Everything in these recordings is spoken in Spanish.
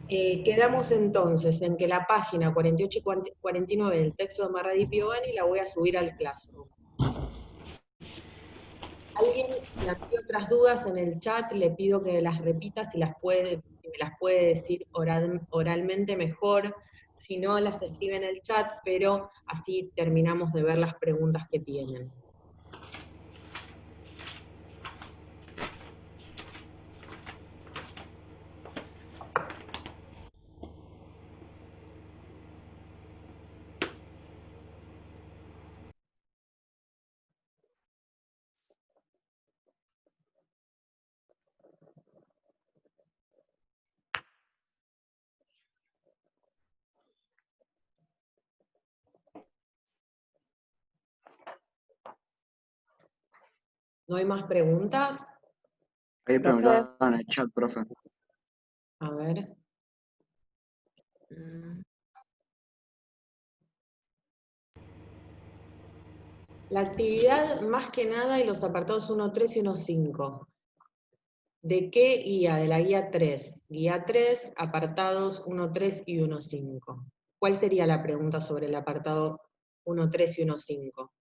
Quedamos entonces en que la página 48 y 49 del texto de Marradi Piovani la voy a subir al Classroom. ¿Alguien planteó otras dudas en el chat? Le pido que las repita si me las puede decir oralmente mejor. Si no, las escribe en el chat, pero así terminamos de ver las preguntas que tienen. ¿No hay más preguntas? Ahí Profe. preguntaban en el chat, profe. A ver. La actividad más que nada y los apartados 1.3 y 1.5. ¿De qué guía? De la guía 3. Guía 3, apartados 1.3 y 1.5. ¿Cuál sería la pregunta sobre el apartado 1.3 y 1.5?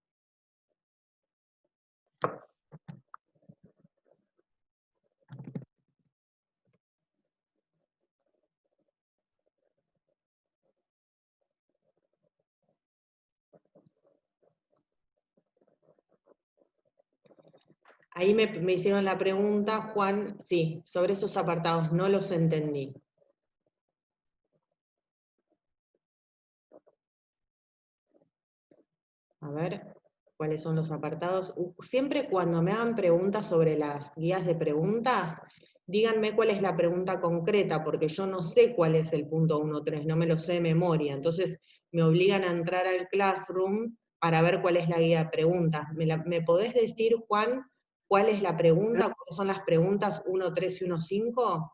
Ahí me hicieron la pregunta, Juan, sí, sobre esos apartados, no los entendí. A ver, ¿cuáles son los apartados? Siempre cuando me hagan preguntas sobre las guías de preguntas, díganme cuál es la pregunta concreta, porque yo no sé cuál es el punto 1.3, no me lo sé de memoria. Entonces me obligan a entrar al Classroom para ver cuál es la guía de preguntas. ¿Me podés decir, Juan, cuál es la pregunta? ¿Cuáles son las preguntas 1.3 y 1.5?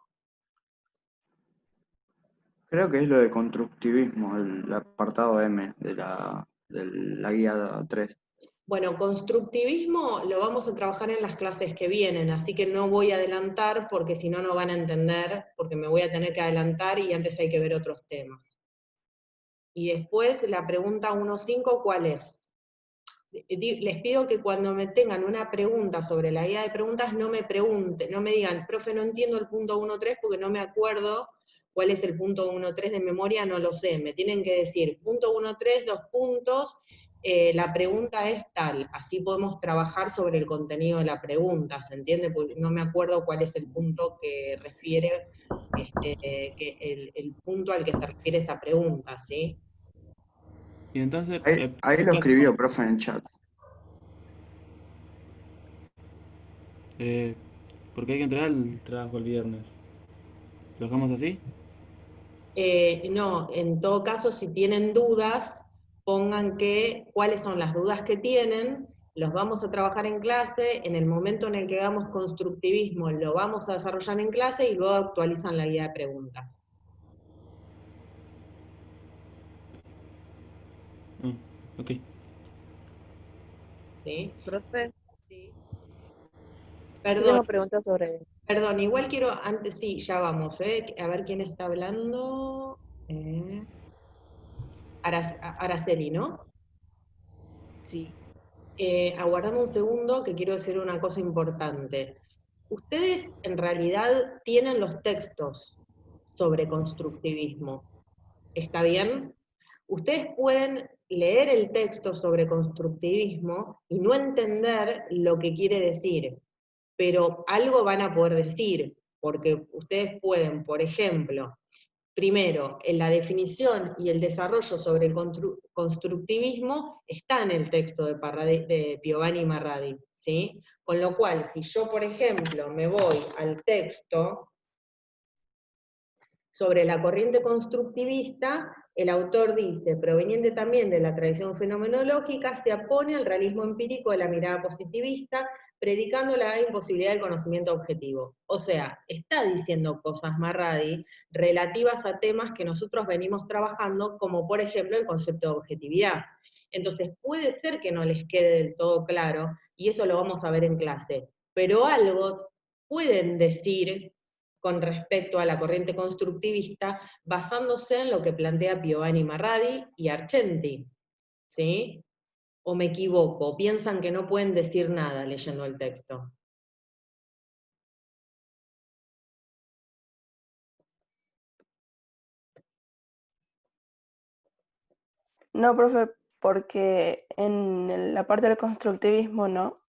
Creo que es lo de constructivismo, el apartado M de la guía 3. Bueno, constructivismo lo vamos a trabajar en las clases que vienen, así que no voy a adelantar porque si no, no van a entender, porque me voy a tener que adelantar y antes hay que ver otros temas. Y después la pregunta 1.5, ¿cuál es? Les pido que cuando me tengan una pregunta sobre la guía de preguntas, no me pregunten, no me digan, profe, no entiendo el punto 1.3 porque no me acuerdo cuál es el punto 1.3 de memoria, no lo sé. Me tienen que decir, punto 1.3, 2 puntos, la pregunta es tal, así podemos trabajar sobre el contenido de la pregunta, ¿se entiende? Porque no me acuerdo cuál es el punto que refiere, el punto al que se refiere esa pregunta, ¿sí? Y entonces, Ahí lo escribió, profe, en el chat. porque hay que entregar el trabajo el viernes. ¿Lo dejamos así? No, en todo caso, si tienen dudas, pongan cuáles son las dudas que tienen, los vamos a trabajar en clase, en el momento en el que hagamos constructivismo lo vamos a desarrollar en clase y luego actualizan la guía de preguntas. Ok. ¿Sí? Profe, Sí. aquí Perdón, tengo preguntas sobre... perdón, igual quiero, antes sí, ya vamos, a ver quién está hablando. Araceli, ¿no? Sí. Aguardame un segundo que quiero decir una cosa importante. Ustedes en realidad tienen los textos sobre constructivismo, ¿está bien? Ustedes pueden leer el texto sobre constructivismo y no entender lo que quiere decir, pero algo van a poder decir, porque ustedes pueden, por ejemplo, primero, en la definición y el desarrollo sobre el constructivismo está en el texto de Piovani y Marradi, ¿sí? Con lo cual, si yo, por ejemplo, me voy al texto sobre la corriente constructivista, el autor dice, proveniente también de la tradición fenomenológica, se opone al realismo empírico de la mirada positivista, predicando la imposibilidad del conocimiento objetivo. O sea, está diciendo cosas Marradi relativas a temas que nosotros venimos trabajando, como por ejemplo el concepto de objetividad. Entonces puede ser que no les quede del todo claro, y eso lo vamos a ver en clase, pero algo pueden decir con respecto a la corriente constructivista, basándose en lo que plantea Piovani Marradi y Argenti, ¿sí? ¿O me equivoco? ¿Piensan que no pueden decir nada leyendo el texto? No, profe, porque en la parte del constructivismo, ¿no?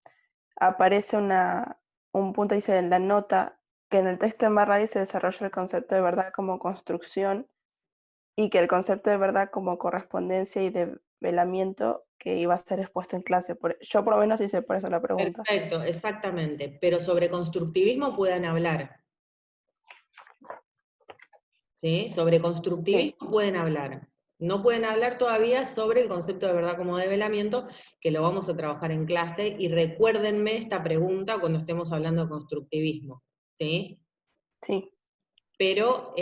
Aparece un punto, dice en la nota, que en el texto de Marradi se desarrolla el concepto de verdad como construcción y que el concepto de verdad como correspondencia y develamiento que iba a ser expuesto en clase. Yo por lo menos hice por eso la pregunta. Perfecto, exactamente. Pero sobre constructivismo pueden hablar. ¿Sí? Sobre constructivismo pueden hablar. No pueden hablar todavía sobre el concepto de verdad como develamiento, que lo vamos a trabajar en clase, y recuérdenme esta pregunta cuando estemos hablando de constructivismo. ¿Sí? Sí. Pero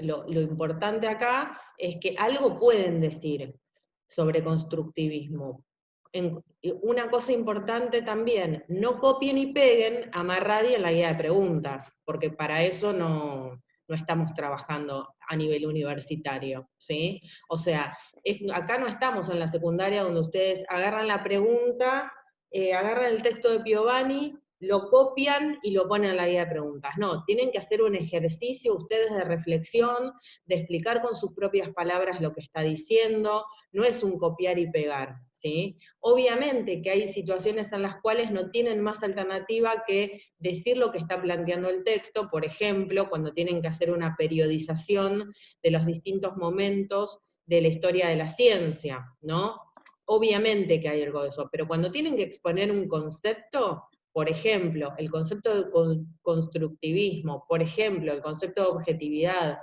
lo importante acá es que algo pueden decir sobre constructivismo. Una cosa importante también, no copien y peguen a Marradi en la guía de preguntas, porque para eso no estamos trabajando a nivel universitario, ¿sí? O sea, acá no estamos en la secundaria donde ustedes agarran la pregunta, agarran el texto de Piovani, lo copian y lo ponen en la guía de preguntas. No, tienen que hacer un ejercicio ustedes de reflexión, de explicar con sus propias palabras lo que está diciendo, no es un copiar y pegar, ¿sí? Obviamente que hay situaciones en las cuales no tienen más alternativa que decir lo que está planteando el texto, por ejemplo, cuando tienen que hacer una periodización de los distintos momentos de la historia de la ciencia, ¿no? Obviamente que hay algo de eso, pero cuando tienen que exponer un concepto, por ejemplo, el concepto de constructivismo, por ejemplo, el concepto de objetividad,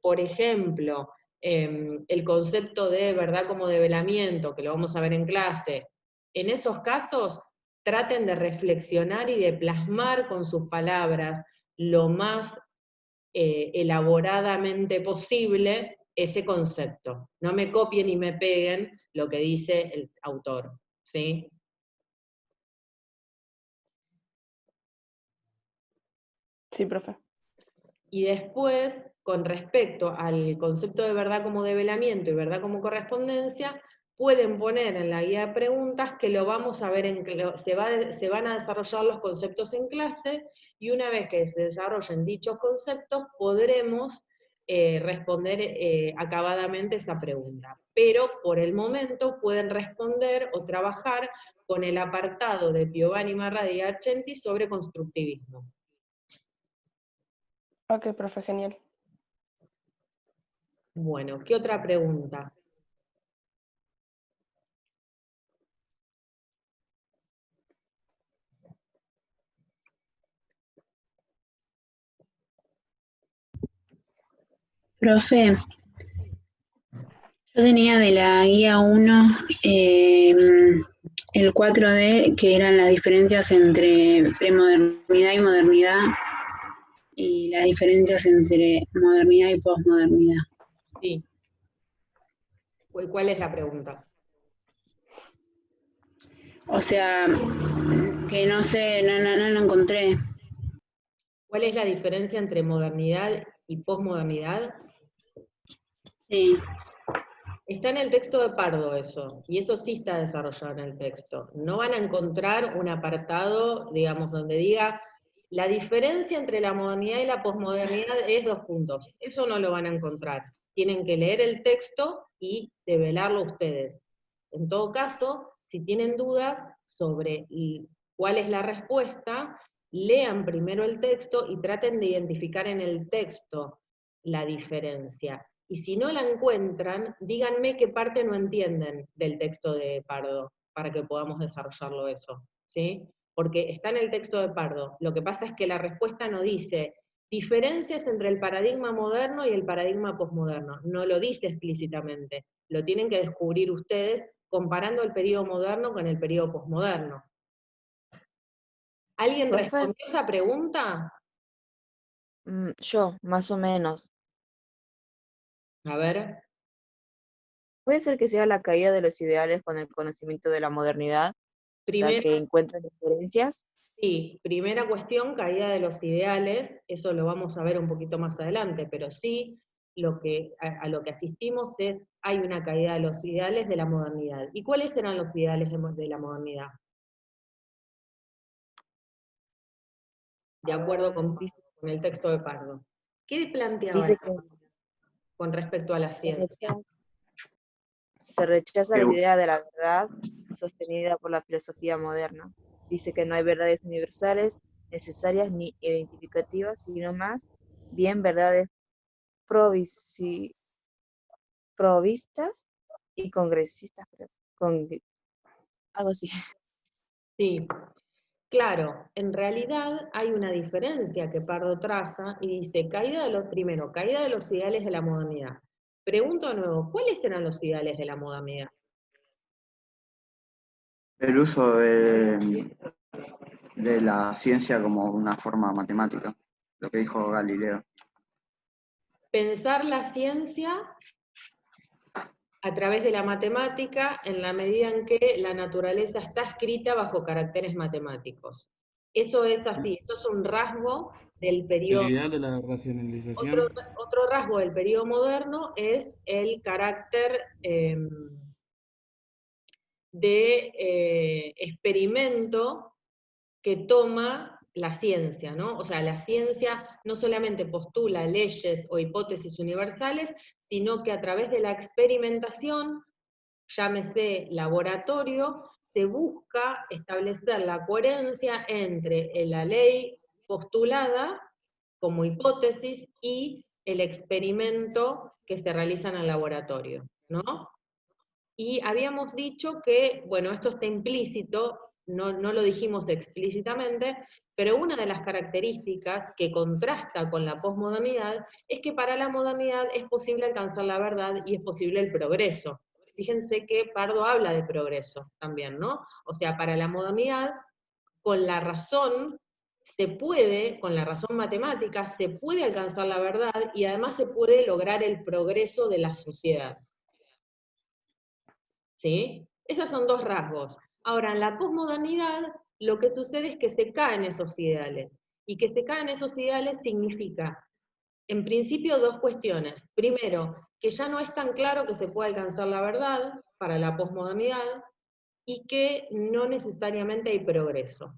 por ejemplo, el concepto de verdad como develamiento, que lo vamos a ver en clase, en esos casos traten de reflexionar y de plasmar con sus palabras lo más elaboradamente posible ese concepto. No me copien y me peguen lo que dice el autor, ¿sí? Sí, profe. Y después, con respecto al concepto de verdad como develamiento y verdad como correspondencia, pueden poner en la guía de preguntas que lo vamos a ver, se van a desarrollar los conceptos en clase, y una vez que se desarrollen dichos conceptos, podremos responder acabadamente esa pregunta. Pero por el momento pueden responder o trabajar con el apartado de Piovani, Marradi y Argenti sobre constructivismo. Ok, profe, genial. Bueno, ¿qué otra pregunta? Profe, yo tenía de la guía 1 el 4D, que eran las diferencias entre premodernidad y modernidad, y las diferencias entre modernidad y posmodernidad. Sí. ¿Cuál es la pregunta? O sea, que no sé, no lo encontré. ¿Cuál es la diferencia entre modernidad y posmodernidad? Sí. Está en el texto de Pardo eso, y eso sí está desarrollado en el texto. No van a encontrar un apartado, digamos, donde diga la diferencia entre la modernidad y la posmodernidad es 2 puntos. Eso no lo van a encontrar. Tienen que leer el texto y develarlo ustedes. En todo caso, si tienen dudas sobre cuál es la respuesta, lean primero el texto y traten de identificar en el texto la diferencia. Y si no la encuentran, díganme qué parte no entienden del texto de Pardo, para que podamos desarrollarlo eso, ¿sí? Porque está en el texto de Pardo. Lo que pasa es que la respuesta no dice diferencias entre el paradigma moderno y el paradigma posmoderno. No lo dice explícitamente. Lo tienen que descubrir ustedes comparando el periodo moderno con el periodo posmoderno. ¿Alguien Profe, respondió esa pregunta? yo, más o menos. A ver. ¿Puede ser que sea la caída de los ideales con el conocimiento de la modernidad? O sea, Primero, que encuentran diferencias. Sí, primera cuestión, caída de los ideales, eso lo vamos a ver un poquito más adelante, pero sí, a lo que asistimos es, hay una caída de los ideales de la modernidad. ¿Y cuáles eran los ideales de la modernidad? De acuerdo con el texto de Pardo. ¿Qué planteaba Dice que con respecto a la se ciencia? rechaza la Que- idea de la verdad sostenida por la filosofía moderna. Dice que no hay verdades universales, necesarias ni identificativas, sino más bien verdades provisi- provistas y congresistas, algo así. Sí, claro, en realidad hay una diferencia que Pardo traza y dice, caída de los ideales de la modernidad. Pregunto de nuevo, ¿cuáles eran los ideales de la modernidad? El uso de la ciencia como una forma matemática, lo que dijo Galileo. Pensar la ciencia a través de la matemática en la medida en que la naturaleza está escrita bajo caracteres matemáticos. Eso es así, eso es un rasgo del El periodo. ideal de la racionalización. Otro rasgo del periodo moderno es el carácter de experimento que toma la ciencia, ¿no? O sea, la ciencia no solamente postula leyes o hipótesis universales, sino que a través de la experimentación, llámese laboratorio, se busca establecer la coherencia entre la ley postulada como hipótesis y el experimento que se realiza en el laboratorio, ¿no? Y habíamos dicho que, bueno, esto está implícito, no lo dijimos explícitamente, pero una de las características que contrasta con la posmodernidad es que para la modernidad es posible alcanzar la verdad y es posible el progreso. Fíjense que Pardo habla de progreso también, ¿no? O sea, para la modernidad, con la razón se puede, con la razón matemática, se puede alcanzar la verdad y además se puede lograr el progreso de la sociedad. ¿Sí? Esos son dos rasgos. Ahora, en la posmodernidad, lo que sucede es que se caen esos ideales. Y que se caen esos ideales significa, en principio, dos cuestiones. Primero, que ya no es tan claro que se pueda alcanzar la verdad para la posmodernidad y que no necesariamente hay progreso.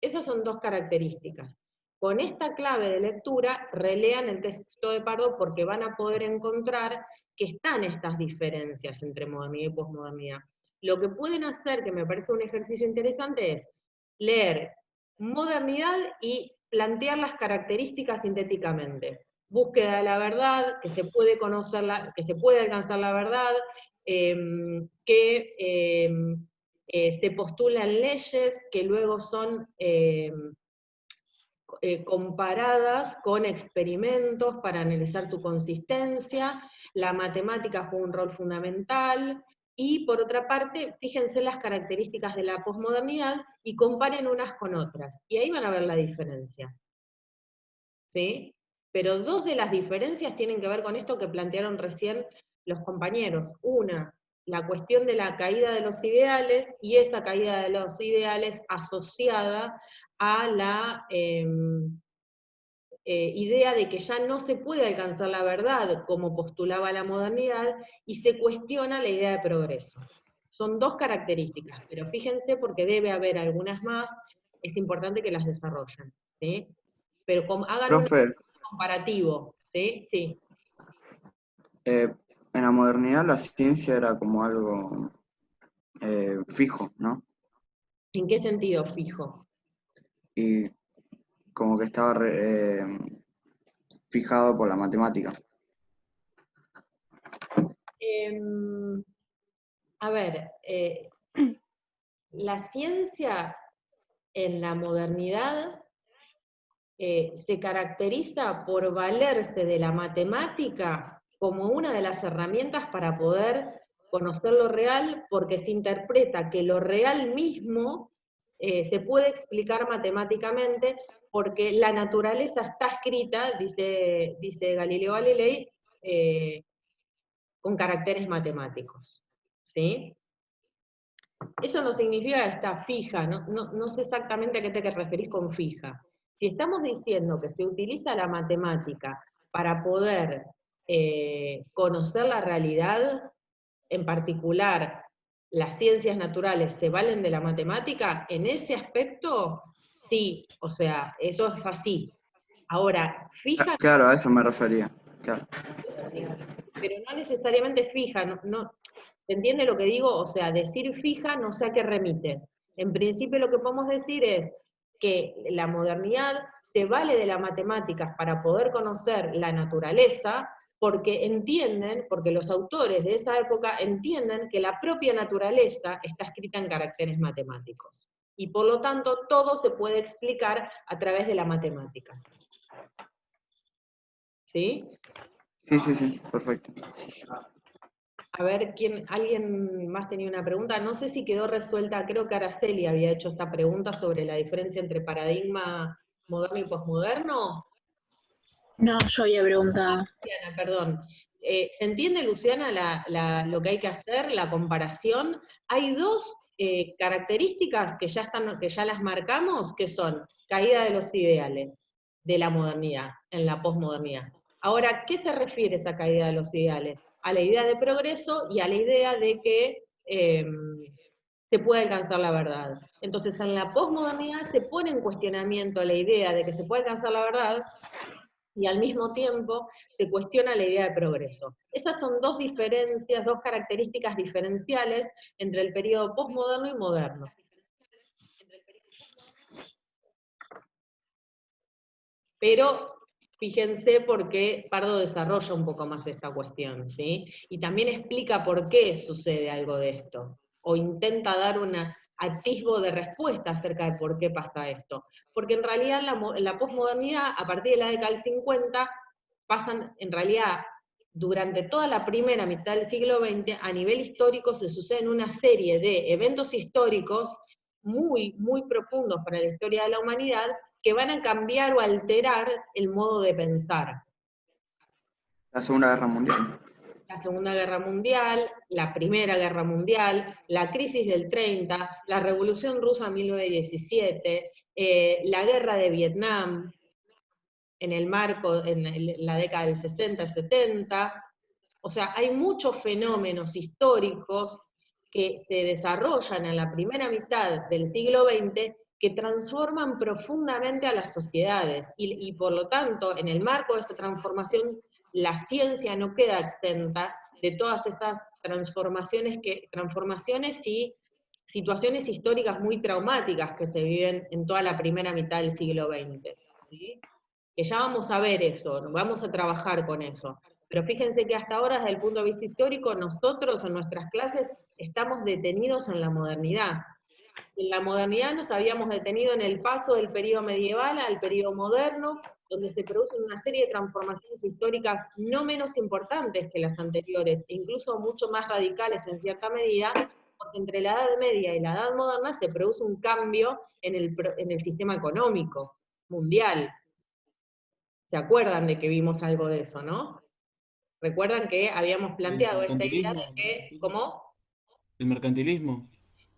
Esas son dos características. Con esta clave de lectura, relean el texto de Pardo porque van a poder encontrar que están estas diferencias entre modernidad y posmodernidad. Lo que pueden hacer, que me parece un ejercicio interesante, es leer modernidad y plantear las características sintéticamente. Búsqueda de la verdad, que se puede conocerla, que se puede alcanzar la verdad, se postulan leyes que luego son comparadas con experimentos para analizar su consistencia, la matemática juega un rol fundamental, y por otra parte, fíjense las características de la posmodernidad y comparen unas con otras, y ahí van a ver la diferencia. ¿Sí? Pero dos de las diferencias tienen que ver con esto que plantearon recién los compañeros. Una, la cuestión de la caída de los ideales, y esa caída de los ideales asociada a la idea de que ya no se puede alcanzar la verdad como postulaba la modernidad, y se cuestiona la idea de progreso. Son dos características, pero fíjense porque debe haber algunas más, es importante que las desarrollen, ¿sí? Pero hagan un Profe, comparativo, ¿sí? Sí. en la modernidad la ciencia era como algo fijo, ¿no? ¿En qué sentido fijo? Y como que estaba fijado por la matemática. A ver, la ciencia en la modernidad se caracteriza por valerse de la matemática como una de las herramientas para poder conocer lo real, porque se interpreta que lo real mismo se puede explicar matemáticamente, porque la naturaleza está escrita, dice Galileo Galilei, con caracteres matemáticos. ¿Sí? Eso no significa que está fija, no sé exactamente a qué te referís con fija. Si estamos diciendo que se utiliza la matemática para poder conocer la realidad, en particular las ciencias naturales se valen de la matemática, en ese aspecto, sí, o sea, eso es así. Ahora, fija Claro, a eso me refería. Claro. eso sí, pero no necesariamente fija, ¿se entiende lo que digo? O sea, decir fija no sé a qué remite. En principio lo que podemos decir es que la modernidad se vale de las matemáticas para poder conocer la naturaleza, porque entienden, porque los autores de esa época entienden que la propia naturaleza está escrita en caracteres matemáticos. Y por lo tanto, todo se puede explicar a través de la matemática. ¿Sí? Sí, perfecto. A ver, ¿alguien más tenía una pregunta? No sé si quedó resuelta, creo que Araceli había hecho esta pregunta sobre la diferencia entre paradigma moderno y posmoderno. No, yo había preguntado. Luciana, perdón. ¿Se entiende, Luciana, lo que hay que hacer, la comparación? Hay dos características que ya las marcamos, que son caída de los ideales de la modernidad, en la posmodernidad. Ahora, ¿qué se refiere esa caída de los ideales? A la idea de progreso y a la idea de que se puede alcanzar la verdad. Entonces, en la posmodernidad se pone en cuestionamiento la idea de que se puede alcanzar la verdad, y al mismo tiempo se cuestiona la idea de progreso. Esas son dos diferencias, dos características diferenciales entre el periodo posmoderno y moderno. Pero fíjense por qué Pardo desarrolla un poco más esta cuestión, ¿sí? Y también explica por qué sucede algo de esto, o intenta dar un atisbo de respuesta acerca de por qué pasa esto. Porque en realidad en la posmodernidad, a partir de la década del 50, pasan, en realidad, durante toda la primera mitad del siglo XX, a nivel histórico se suceden una serie de eventos históricos muy, muy profundos para la historia de la humanidad, que van a cambiar o alterar el modo de pensar. La Segunda Guerra Mundial. La Segunda Guerra Mundial, la Primera Guerra Mundial, la crisis del 30, la Revolución Rusa en 1917, la Guerra de Vietnam, en el marco, en la década del 60-70. O sea, hay muchos fenómenos históricos que se desarrollan en la primera mitad del siglo XX que transforman profundamente a las sociedades, y por lo tanto, en el marco de esta transformación, la ciencia no queda exenta de todas esas transformaciones y situaciones históricas muy traumáticas que se viven en toda la primera mitad del siglo XX. ¿Sí? Que ya vamos a ver eso, vamos a trabajar con eso. Pero fíjense que hasta ahora, desde el punto de vista histórico, nosotros en nuestras clases estamos detenidos en la modernidad. En la modernidad nos habíamos detenido en el paso del periodo medieval al periodo moderno, donde se producen una serie de transformaciones históricas no menos importantes que las anteriores, e incluso mucho más radicales en cierta medida, porque entre la Edad Media y la Edad Moderna se produce un cambio en el sistema económico mundial. ¿Se acuerdan de que vimos algo de eso, no? Recuerdan que habíamos planteado esta idea de que, ¿cómo? El mercantilismo.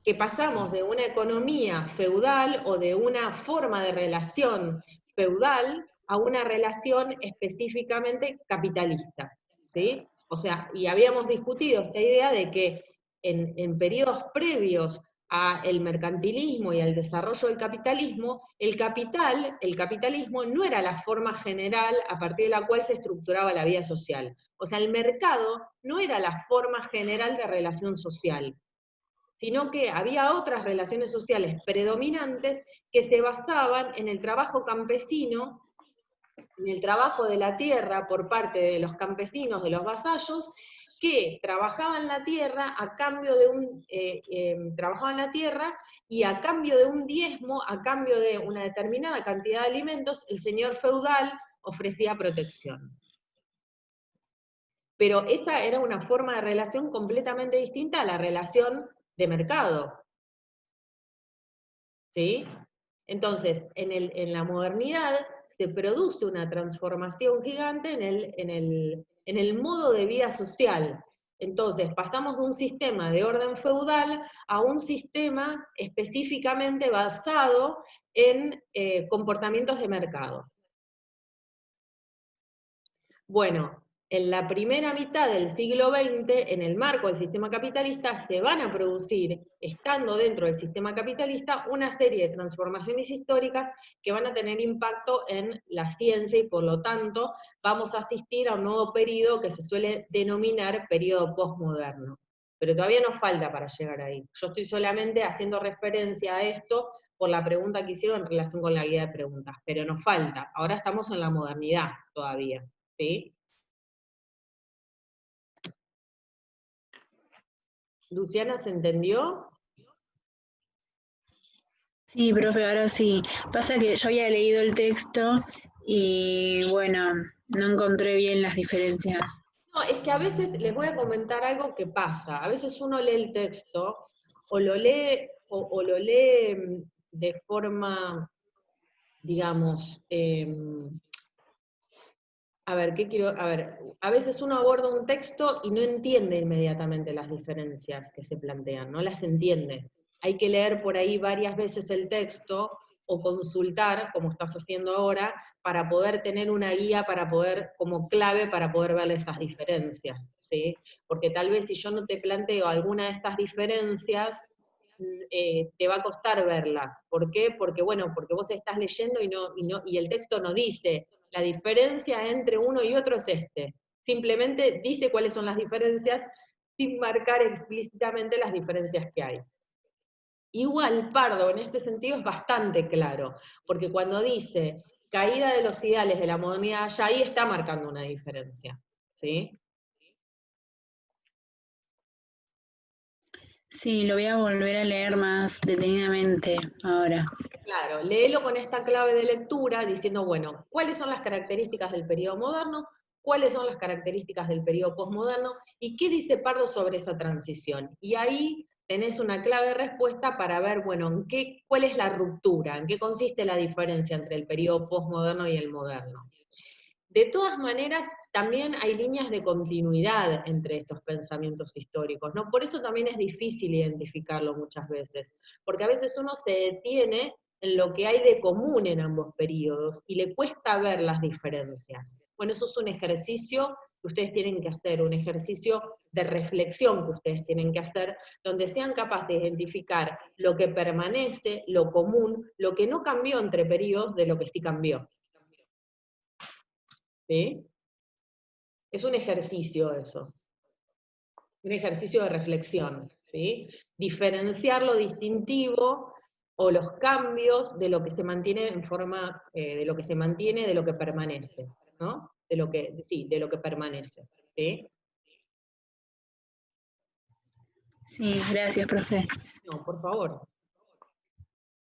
Que pasamos de una economía feudal o de una forma de relación feudal a una relación específicamente capitalista, ¿sí? O sea, y habíamos discutido esta idea de que en periodos previos al mercantilismo y al desarrollo del capitalismo, el capitalismo no era la forma general a partir de la cual se estructuraba la vida social. O sea, el mercado no era la forma general de relación social, sino que había otras relaciones sociales predominantes que se basaban en el trabajo campesino, en el trabajo de la tierra por parte de los campesinos, de los vasallos, que trabajaban la tierra a cambio de trabajaban la tierra y a cambio de un diezmo, a cambio de una determinada cantidad de alimentos, el señor feudal ofrecía protección. Pero esa era una forma de relación completamente distinta a la relación de mercado. ¿Sí? Entonces, en la modernidad se produce una transformación gigante en el modo de vida social. Entonces, pasamos de un sistema de orden feudal a un sistema específicamente basado en comportamientos de mercado. Bueno, en la primera mitad del siglo XX, en el marco del sistema capitalista, se van a producir, estando dentro del sistema capitalista, una serie de transformaciones históricas que van a tener impacto en la ciencia y por lo tanto vamos a asistir a un nuevo periodo que se suele denominar periodo postmoderno. Pero todavía nos falta para llegar ahí. Yo estoy solamente haciendo referencia a esto por la pregunta que hicieron en relación con la guía de preguntas, pero nos falta. Ahora estamos en la modernidad todavía. ¿Sí? Luciana, ¿se entendió? Sí, profe, ahora sí. Pasa que yo había leído el texto y bueno, no encontré bien las diferencias. No, es que a veces les voy a comentar algo que pasa. A veces uno lee el texto o lo lee, o lo lee de forma, digamos, a ver, ¿qué quiero? A ver, a veces uno aborda un texto y no entiende inmediatamente las diferencias que se plantean, no las entiende. Hay que leer por ahí varias veces el texto o consultar, como estás haciendo ahora, para poder tener una guía, para poder, como clave, para poder ver esas diferencias, ¿sí? Porque tal vez si yo no te planteo alguna de estas diferencias, te va a costar verlas. ¿Por qué? Porque, bueno, porque vos estás leyendo y el texto no dice, la diferencia entre uno y otro es este. Simplemente dice cuáles son las diferencias sin marcar explícitamente las diferencias que hay. Igual Pardo en este sentido es bastante claro, porque cuando dice caída de los ideales de la modernidad, ya ahí está marcando una diferencia. ¿Sí? Sí, lo voy a volver a leer más detenidamente ahora. Claro, léelo con esta clave de lectura diciendo, bueno, ¿cuáles son las características del periodo moderno? ¿Cuáles son las características del periodo posmoderno? ¿Y qué dice Pardo sobre esa transición? Y ahí tenés una clave de respuesta para ver, bueno, ¿cuál es la ruptura? ¿En qué consiste la diferencia entre el periodo posmoderno y el moderno? De todas maneras, también hay líneas de continuidad entre estos pensamientos históricos, ¿no? Por eso también es difícil identificarlo muchas veces, porque a veces uno se detiene en lo que hay de común en ambos periodos y le cuesta ver las diferencias. Bueno, eso es un ejercicio que ustedes tienen que hacer, un ejercicio de reflexión que ustedes tienen que hacer, donde sean capaces de identificar lo que permanece, lo común, lo que no cambió entre periodos de lo que sí cambió. ¿Sí? Es un ejercicio eso, un ejercicio de reflexión, ¿sí? Diferenciar lo distintivo o los cambios de lo que se mantiene en forma, de lo que se mantiene, de lo que permanece, ¿no? De lo que permanece, ¿sí? Sí, gracias, profe. No, por favor,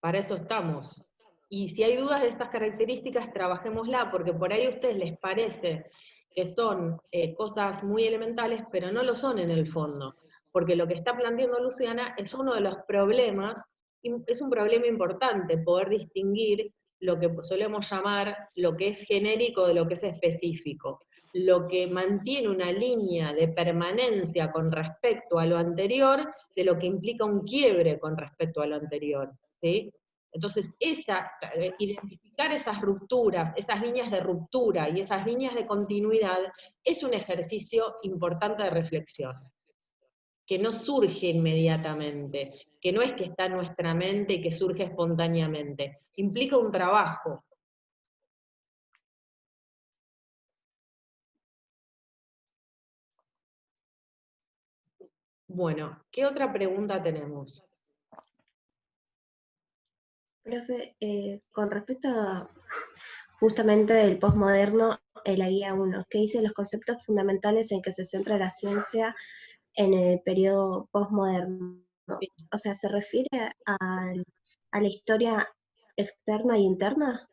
para eso estamos. Y si hay dudas de estas características, trabajémosla, porque por ahí a ustedes les parece que son cosas muy elementales, pero no lo son en el fondo. Porque lo que está planteando Luciana es uno de los problemas, es un problema importante, poder distinguir lo que solemos llamar lo que es genérico de lo que es específico. Lo que mantiene una línea de permanencia con respecto a lo anterior, de lo que implica un quiebre con respecto a lo anterior. ¿Sí? Entonces, identificar esas rupturas, esas líneas de ruptura y esas líneas de continuidad es un ejercicio importante de reflexión, que no surge inmediatamente, que no es que está en nuestra mente y que surge espontáneamente, implica un trabajo. Bueno, ¿qué otra pregunta tenemos? Profe, con respecto a justamente el posmoderno, la guía 1, ¿qué dice los conceptos fundamentales en que se centra la ciencia en el periodo posmoderno? O sea, ¿se refiere a la historia externa e interna?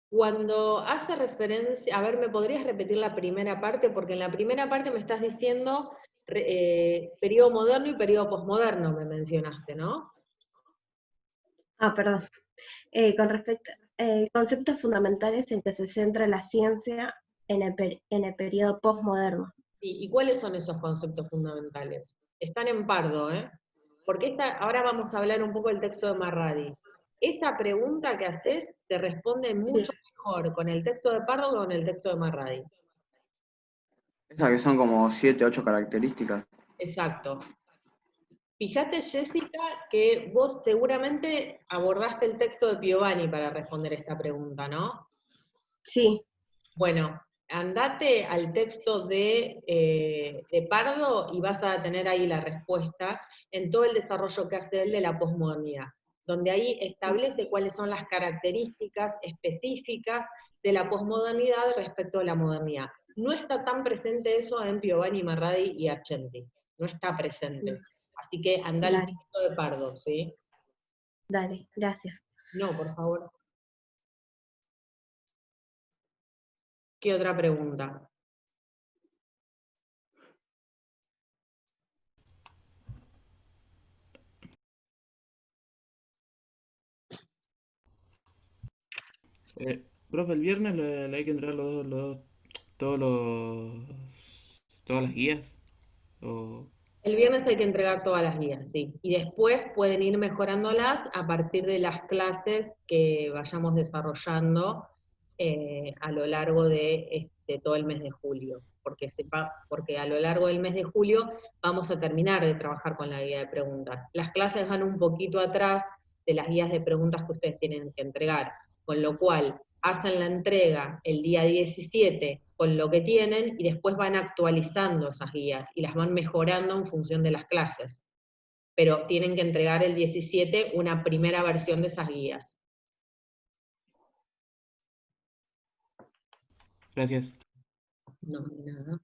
Cuando hace referencia, a ver, ¿me podrías repetir la primera parte? Porque en la primera parte me estás diciendo periodo moderno y periodo posmoderno, me mencionaste, ¿no? Ah, perdón. Con respecto conceptos fundamentales en que se centra la ciencia en el periodo posmoderno. ¿Y cuáles son esos conceptos fundamentales? Están en Pardo, ¿eh? Porque ahora vamos a hablar un poco del texto de Marradi. Esa pregunta que haces se responde mucho mejor con el texto de Pardo que con el texto de Marradi. Esas que son como 7, 8 características. Exacto. Fíjate, Jessica, que vos seguramente abordaste el texto de Piovani para responder esta pregunta, ¿no? Sí, Bueno, andate al texto de Pardo y vas a tener ahí la respuesta en todo el desarrollo que hace él de la posmodernidad, donde ahí establece cuáles son las características específicas de la posmodernidad respecto a la modernidad. No está tan presente eso en Piovani, Marradi y Argenti, no está presente. Así que anda al Dale. texto de Pardo, ¿sí? dale, gracias. No, por favor. ¿Qué otra pregunta? Profe, el viernes le hay que entregar todos todas las guías. O... El viernes hay que entregar todas las guías, sí. Y después pueden ir mejorándolas a partir de las clases que vayamos desarrollando a lo largo de todo el mes de julio. Porque a lo largo del mes de julio vamos a terminar de trabajar con la guía de preguntas. Las clases van un poquito atrás de las guías de preguntas que ustedes tienen que entregar, con lo cual hacen la entrega el día 17 con lo que tienen y después van actualizando esas guías y las van mejorando en función de las clases. Pero tienen que entregar el 17 una primera versión de esas guías. Gracias. No, de nada.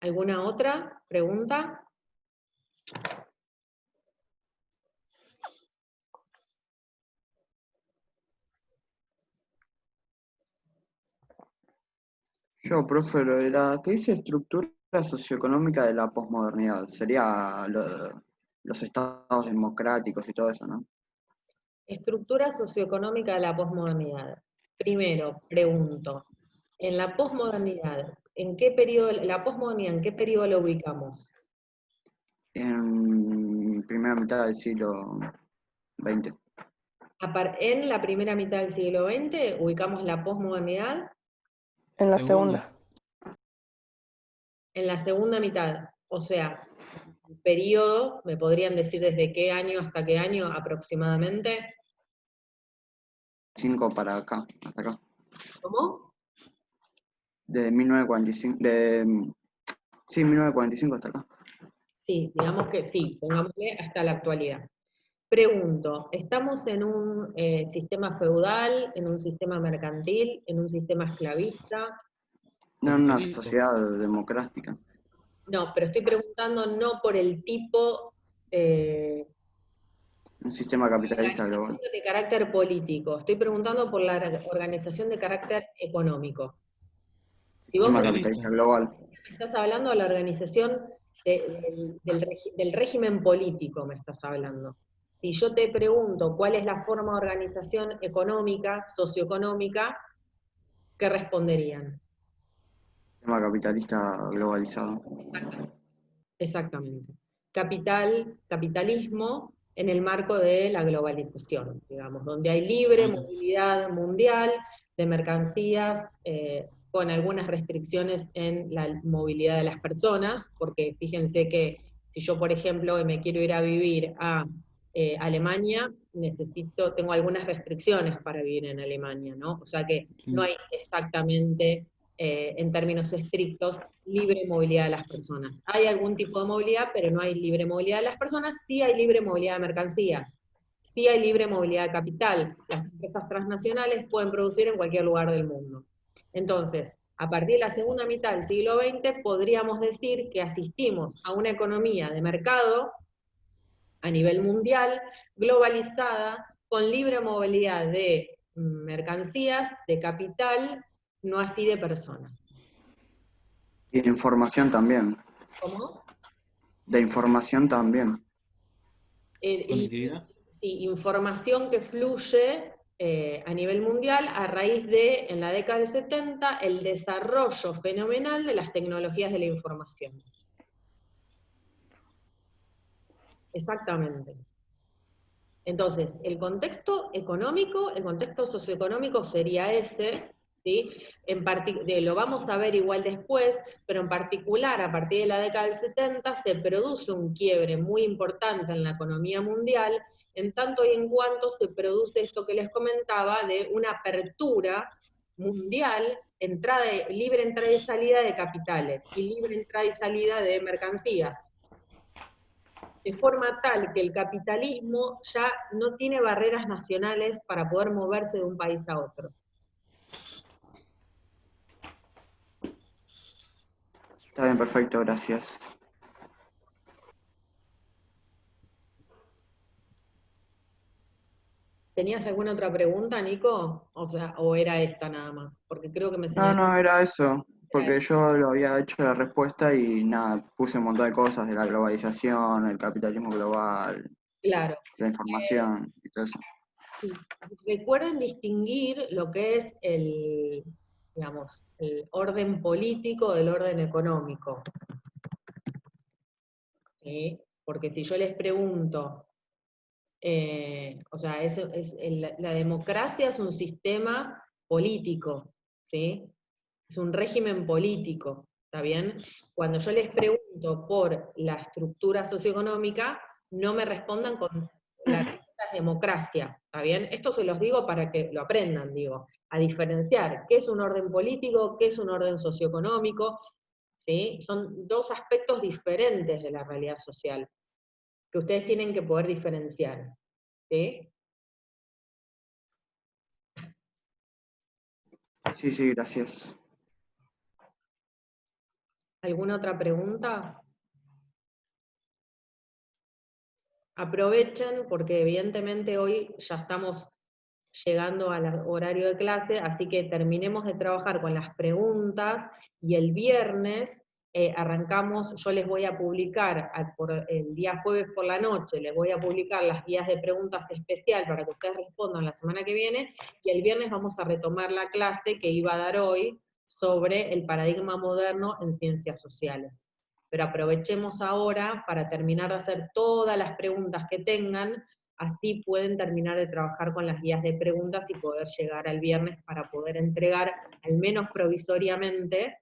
¿Alguna otra pregunta? Yo, profe, lo de la que dice estructura socioeconómica de la posmodernidad, sería los estados democráticos y todo eso, ¿no? Estructura socioeconómica de la posmodernidad. Primero, pregunto, en la posmodernidad, ¿en qué periodo la ubicamos? En primera mitad del siglo XX. En la primera mitad del siglo XX ubicamos la posmodernidad. En la Segunda. segunda. En la segunda mitad, o sea, periodo, ¿me podrían decir desde qué año hasta qué año aproximadamente? 5 para acá, hasta acá. ¿Cómo? De 1945, sí, 1945 hasta acá. Sí, digamos que sí, pongámosle hasta la actualidad. Pregunto, ¿estamos en un sistema feudal, en un sistema mercantil, en un sistema esclavista? No en una Capitalismo. sociedad democrática. No, pero estoy preguntando no por el tipo Un sistema capitalista global. de carácter político, estoy preguntando por la organización de carácter económico. Si vos Sistema me capitalista global. estás hablando de la organización del régimen político, me estás hablando. Si yo te pregunto cuál es la forma de organización económica, socioeconómica, ¿qué responderían? Sistema capitalista globalizado. Exactamente. Capitalismo en el marco de la globalización, digamos, donde hay libre movilidad mundial de mercancías, con algunas restricciones en la movilidad de las personas, porque fíjense que si yo, por ejemplo, me quiero ir a vivir a Alemania, tengo algunas restricciones para vivir en Alemania, ¿no? O sea que no hay exactamente, en términos estrictos, libre movilidad de las personas. Hay algún tipo de movilidad, pero no hay libre movilidad de las personas, sí hay libre movilidad de mercancías, sí hay libre movilidad de capital. Las empresas transnacionales pueden producir en cualquier lugar del mundo. Entonces, a partir de la segunda mitad del siglo XX, podríamos decir que asistimos a una economía de mercado a nivel mundial, globalizada, con libre movilidad de mercancías, de capital, no así de personas. Y de información también. ¿Cómo? De información también. ¿Conectividad? Sí, información que fluye a nivel mundial a raíz de, en la década del 70, el desarrollo fenomenal de las tecnologías de la información. Exactamente. Entonces, el contexto económico, el contexto socioeconómico sería ese, ¿sí? Lo vamos a ver igual después, pero en particular a partir de la década del 70 se produce un quiebre muy importante en la economía mundial, en tanto y en cuanto se produce esto que les comentaba de una apertura mundial, libre entrada y salida de capitales, y libre entrada y salida de mercancías. De forma tal que el capitalismo ya no tiene barreras nacionales para poder moverse de un país a otro. Está bien, perfecto, gracias. ¿Tenías alguna otra pregunta, Nico? O sea, ¿o era esta nada más? Porque creo que me No, señalaste. no, era eso, porque Era yo lo había hecho la respuesta y nada, puse un montón de cosas de la globalización, el capitalismo global, claro. la información y todo eso. Sí. Recuerden distinguir lo que es digamos, el orden político del orden económico. ¿Sí? Porque si yo les pregunto, o sea, la democracia es un sistema político, ¿sí? Es un régimen político, ¿está bien? Cuando yo les pregunto por la estructura socioeconómica, no me respondan con la respuesta es democracia, ¿está bien? Esto se los digo para que lo aprendan, digo, a diferenciar qué es un orden político, qué es un orden socioeconómico, ¿sí? Son dos aspectos diferentes de la realidad social, que ustedes tienen que poder diferenciar, ¿sí? Sí, sí, gracias. ¿Alguna otra pregunta? Aprovechen, porque evidentemente hoy ya estamos llegando al horario de clase, así que terminemos de trabajar con las preguntas, y el viernes arrancamos, yo les voy a publicar, el día jueves por la noche, les voy a publicar las guías de preguntas especial para que ustedes respondan la semana que viene, y el viernes vamos a retomar la clase que iba a dar hoy sobre el paradigma moderno en ciencias sociales. Pero aprovechemos ahora para terminar de hacer todas las preguntas que tengan, así pueden terminar de trabajar con las guías de preguntas y poder llegar al viernes para poder entregar, al menos provisoriamente,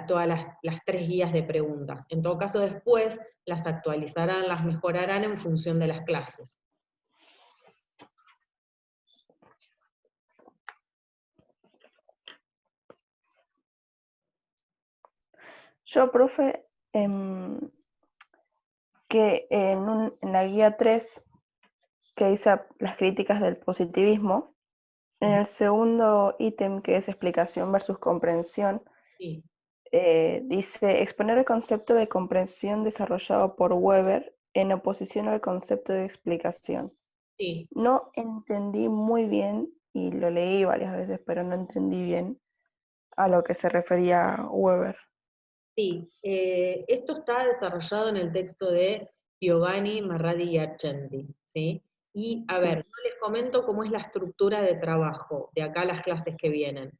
todas las 3 guías de preguntas. En todo caso, después las actualizarán, las mejorarán en función de las clases. Yo, profe, que en la guía 3, que dice las críticas del positivismo, en el segundo ítem, que es explicación versus comprensión, Sí. dice exponer el concepto de comprensión desarrollado por Weber en oposición al concepto de explicación. Sí. No entendí muy bien, y lo leí varias veces, pero no entendí bien a lo que se refería Weber. Sí, esto está desarrollado en el texto de Giovanni Marradi y Argenti, ¿sí? Y, a ver, yo les comento cómo es la estructura de trabajo de acá las clases que vienen.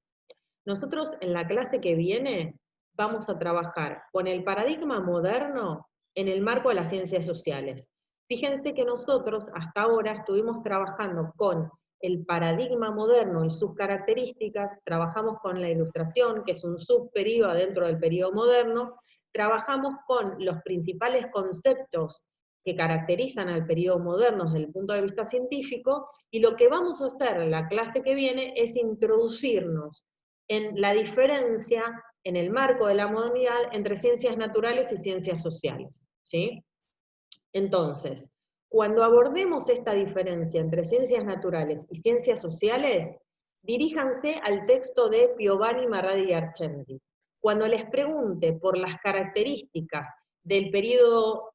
Nosotros en la clase que viene vamos a trabajar con el paradigma moderno en el marco de las ciencias sociales. Fíjense que nosotros hasta ahora estuvimos trabajando con el paradigma moderno y sus características, trabajamos con la ilustración, que es un subperíodo dentro del período moderno, trabajamos con los principales conceptos que caracterizan al período moderno desde el punto de vista científico, y lo que vamos a hacer en la clase que viene es introducirnos en la diferencia en el marco de la modernidad entre ciencias naturales y ciencias sociales, ¿sí? Entonces, cuando abordemos esta diferencia entre ciencias naturales y ciencias sociales, diríjanse al texto de Piovani, Marradi y Argenti. Cuando les pregunte por las características del periodo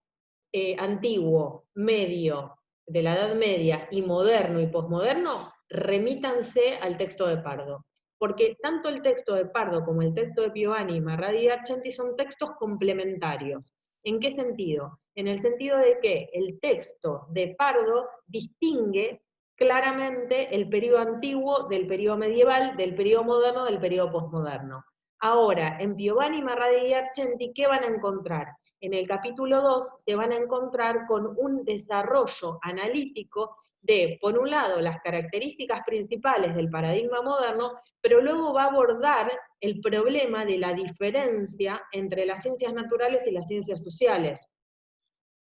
antiguo, medio, de la Edad Media, y moderno y posmoderno, remítanse al texto de Pardo. porque tanto el texto de Pardo como el texto de Piovani, Marradi y Argenti son textos complementarios. ¿En qué sentido? En el sentido de que el texto de Pardo distingue claramente el periodo antiguo del periodo medieval, del periodo moderno, del periodo posmoderno. Ahora, en Piovani, Marradi y Argenti, ¿qué van a encontrar? En el capítulo 2 se van a encontrar con un desarrollo analítico de, por un lado, las características principales del paradigma moderno, pero luego va a abordar el problema de la diferencia entre las ciencias naturales y las ciencias sociales.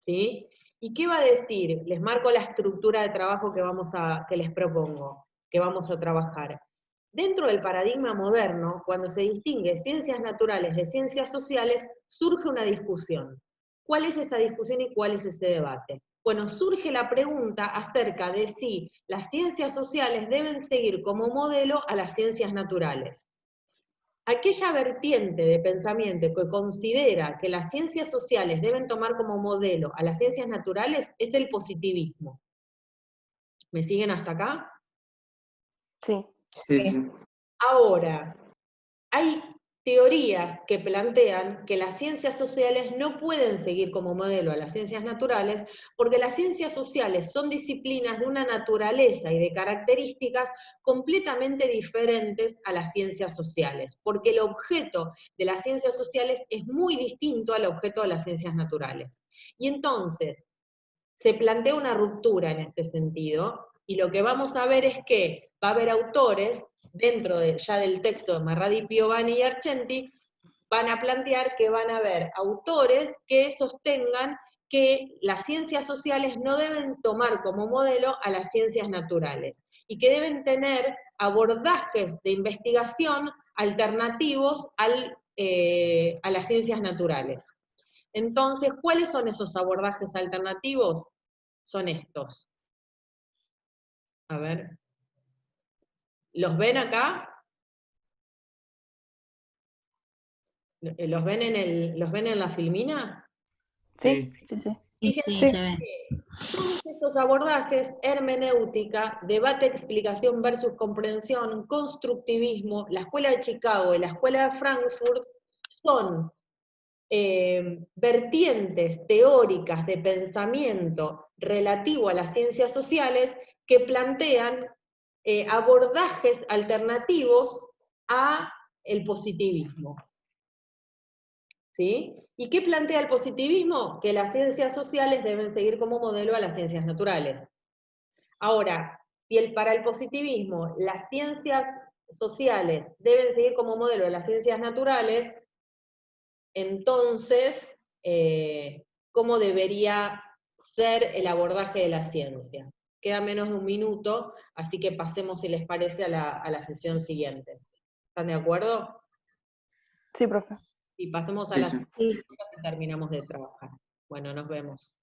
¿Sí? ¿Y qué va a decir? Les marco la estructura de trabajo que les propongo, que vamos a trabajar. Dentro del paradigma moderno, cuando se distingue ciencias naturales de ciencias sociales, surge una discusión. ¿Cuál es esta discusión y cuál es ese debate? Bueno, surge la pregunta acerca de si las ciencias sociales deben seguir como modelo a las ciencias naturales. Aquella vertiente de pensamiento que considera que las ciencias sociales deben tomar como modelo a las ciencias naturales es el positivismo. ¿Me siguen hasta acá? Sí. Sí, sí. Ahora, hay teorías que plantean que las ciencias sociales no pueden seguir como modelo a las ciencias naturales porque las ciencias sociales son disciplinas de una naturaleza y de características completamente diferentes a las ciencias sociales, porque el objeto de las ciencias sociales es muy distinto al objeto de las ciencias naturales. Y entonces, se plantea una ruptura en este sentido, y lo que vamos a ver es que va a haber autores, dentro ya del texto de Marradi, Piovani y Argenti, van a plantear que van a haber autores que sostengan que las ciencias sociales no deben tomar como modelo a las ciencias naturales, y que deben tener abordajes de investigación alternativos a las ciencias naturales. Entonces, ¿cuáles son esos abordajes alternativos? Son estos. A ver. ¿Los ven acá? ¿Los ven en la filmina? Sí, Sí. sí, sí. Fíjense se ve. que todos estos abordajes, hermenéutica, debate, explicación versus comprensión, constructivismo, la Escuela de Chicago y la Escuela de Frankfurt, son vertientes teóricas de pensamiento relativo a las ciencias sociales que plantean abordajes alternativos a el positivismo. ¿Sí? ¿Y qué plantea el positivismo? Que las ciencias sociales deben seguir como modelo a las ciencias naturales. Ahora, si para el positivismo las ciencias sociales deben seguir como modelo a las ciencias naturales, entonces, ¿cómo debería ser el abordaje de la ciencia? Queda menos de un minuto, así que pasemos, si les parece, a la sesión siguiente. ¿Están de acuerdo? Sí, profe. Y pasemos a Sí, las sí. preguntas y terminamos de trabajar. Bueno, nos vemos.